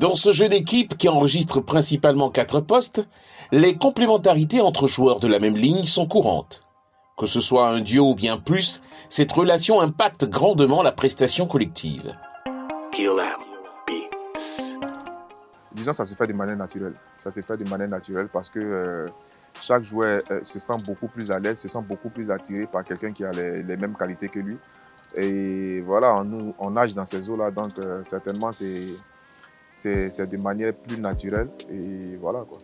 Dans ce jeu d'équipe qui enregistre principalement 4 postes, les complémentarités entre joueurs de la même ligne sont courantes. Que ce soit un duo ou bien plus, cette relation impacte grandement la prestation collective. Disons, ça se fait de manière naturelle. Ça se fait de manière naturelle parce que chaque joueur se sent beaucoup plus à l'aise, se sent beaucoup plus attiré par quelqu'un qui a les mêmes qualités que lui. Et voilà, on nage dans ces eaux-là, donc certainement c'est de manière plus naturelle. Et voilà quoi.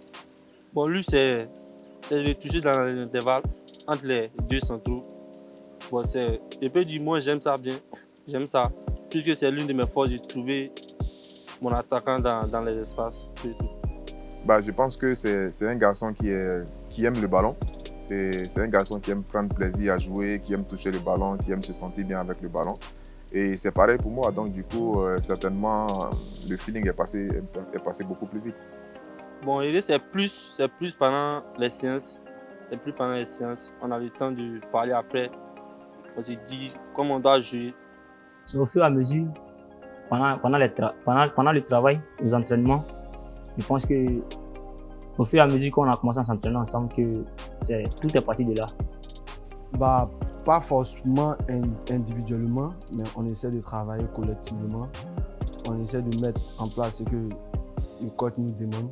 Bon, lui, c'est de toucher dans l'intervalle entre les deux centraux. Bon, je peux dire, moi, j'aime ça bien. J'aime ça. Puisque c'est l'une de mes forces de trouver mon attaquant dans les espaces. Je pense que c'est un garçon qui aime le ballon. C'est un garçon qui aime prendre plaisir à jouer, qui aime toucher le ballon, qui aime se sentir bien avec le ballon. Et c'est pareil pour moi, donc du coup, certainement, le feeling est passé beaucoup plus vite. Bon, c'est plus pendant les séances. C'est plus pendant les séances. On a le temps de parler après. On se dit comment on doit jouer. C'est au fur et à mesure, pendant le travail, aux entraînements, je pense que au fur et à mesure qu'on a commencé à s'entraîner ensemble, que tout est parti de là. Pas forcément individuellement, mais on essaie de travailler collectivement. On essaie de mettre en place ce que le coach nous demande.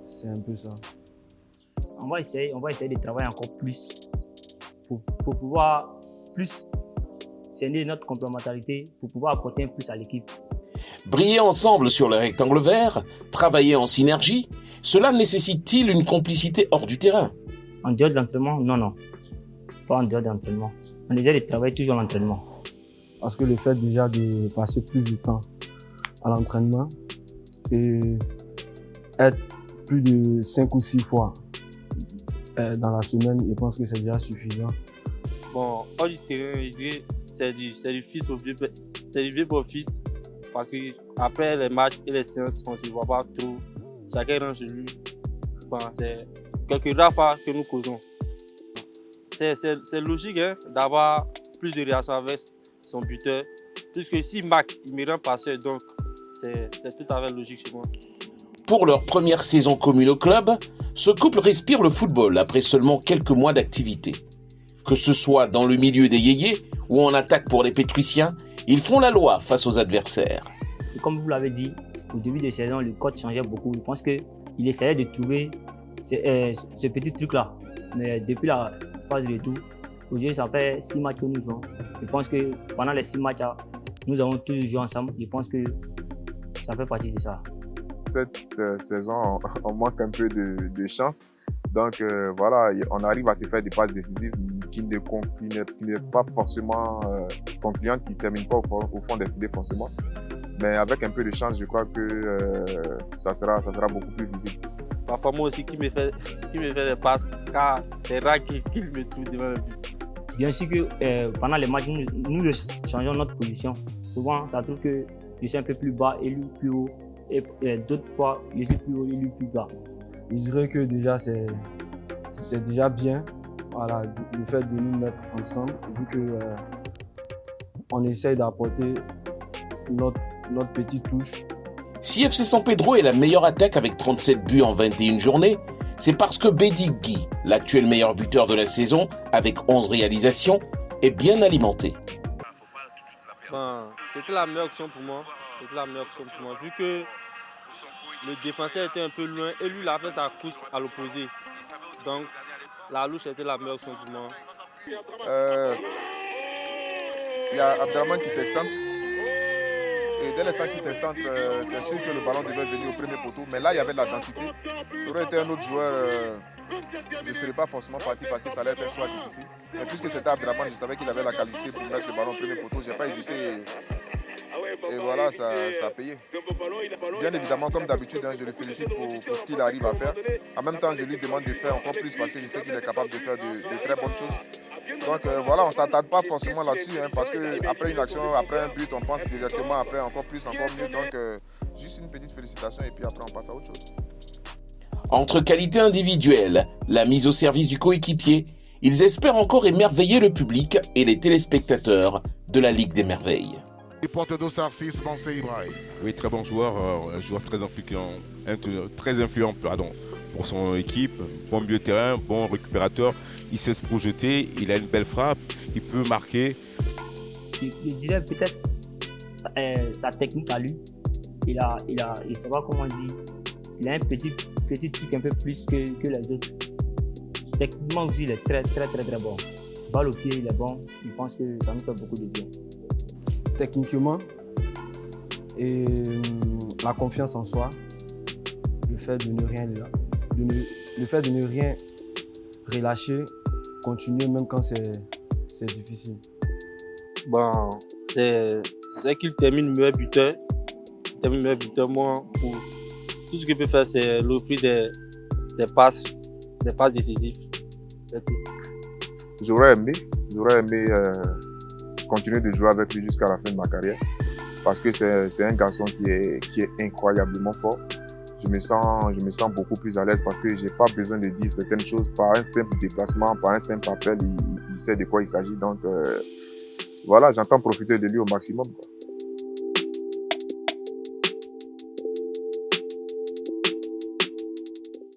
C'est un peu ça. On va essayer de travailler encore plus pour pouvoir plus sceller notre complémentarité, pour pouvoir apporter un plus à l'équipe. Briller ensemble sur le rectangle vert, travailler en synergie, cela nécessite-t-il une complicité hors du terrain? En dehors de l'entraînement, non. Pas en dehors de l'entraînement. On essaie de travailler toujours à l'entraînement. Parce que le fait déjà de passer plus de temps à l'entraînement et être plus de 5 ou 6 fois dans la semaine, je pense que c'est déjà suffisant. Bon, hors du terrain, je dirais c'est du fils au vieux, c'est du vieux au fils. Parce qu'après les matchs et les séances, on ne se voit pas trop. Chacun range lui. Bon, c'est quelques rares fois que nous causons. C'est logique d'avoir plus de réactions avec son buteur. Puisque s'il marque, il me rend passeur. Donc, c'est tout à fait logique chez moi. Pour leur première saison commune au club, ce couple respire le football après seulement quelques mois d'activité. Que ce soit dans le milieu des yéyés ou en attaque pour les Pétriciens, ils font la loi face aux adversaires. Et comme vous l'avez dit, au début de saison, le coach changeait beaucoup. Je pense qu'il essayait de trouver ce petit truc-là. Mais depuis la phase de retour, aujourd'hui, ça fait 6 matchs que nous jouons. Je pense que pendant les 6 matchs, nous avons tous joué ensemble. Je pense que ça fait partie de ça. Cette saison, on manque un peu de chance. Donc voilà, on arrive à se faire des passes décisives qui n'est pas forcément concluantes, qui ne terminent pas au fond des filets forcément. Mais avec un peu de chance, je crois que ça sera beaucoup plus visible. Parfois moi aussi qui me fait des passes, car c'est rare qu'il me trouve devant le but. Bien sûr que pendant les matchs, nous changeons notre position. Souvent, ça trouve que je suis un peu plus bas et lui plus haut. Et d'autres fois, je suis plus haut et lui plus bas. Je dirais que déjà, c'est déjà bien, voilà, le fait de nous mettre ensemble, vu que on essaye d'apporter notre petite touche. Si FC San Pedro est la meilleure attaque avec 37 buts en 21 journées, c'est parce que Bédi Guy, l'actuel meilleur buteur de la saison, avec 11 réalisations, est bien alimenté. C'était la meilleure option pour moi. Vu que le défenseur était un peu loin et lui il a fait sa course à l'opposé. Donc la louche était la meilleure option pour moi. Il y a Abdelrahman qui s'excentre. Et dès l'instant qu'il s'excentre, c'est sûr que le ballon devait venir au premier poteau. Mais là, il y avait de la densité. Ça aurait été un autre joueur, je ne serais pas forcément parti parce que ça allait être un choix difficile. Mais puisque c'était Abdelrahman, je savais qu'il avait la qualité pour mettre le ballon au premier poteau. Je n'ai pas hésité. Et voilà, ça a payé. Bien évidemment, comme d'habitude, je le félicite pour ce qu'il arrive à faire. En même temps, je lui demande de faire encore plus parce que je sais qu'il est capable de faire de très bonnes choses. Donc voilà, on ne s'attarde pas forcément là-dessus parce qu'après une action, après un but, on pense directement à faire encore plus, encore mieux. Donc juste une petite félicitation et puis après on passe à autre chose. Entre qualité individuelle, la mise au service du coéquipier, ils espèrent encore émerveiller le public et les téléspectateurs de la Ligue des Merveilles. Les portes d'Ossarcis, Bansé Ibrahim. Oui, très bon joueur, un joueur très influent pour son équipe, bon milieu de terrain, bon récupérateur, il sait se projeter, il a une belle frappe, il peut marquer. Je dirais peut-être sa technique à lui, il sait pas comment dire, il a un petit truc un peu plus que les autres. Techniquement aussi, il est très bon. Balle au pied, il est bon, je pense que ça nous fait beaucoup de bien. Techniquement, et la confiance en soi, le fait de ne rien relâcher, continuer même quand c'est difficile. Bon, c'est qu'il termine meilleur buteur. Moi, pour tout ce qu'il peut faire, c'est l'offrir des passes décisives. J'aurais aimé continuer de jouer avec lui jusqu'à la fin de ma carrière parce que c'est un garçon qui est incroyablement fort. Je me sens beaucoup plus à l'aise parce que j'ai pas besoin de dire certaines choses par un simple déplacement, par un simple appel, il sait de quoi il s'agit. Donc voilà, j'entends profiter de lui au maximum, quoi.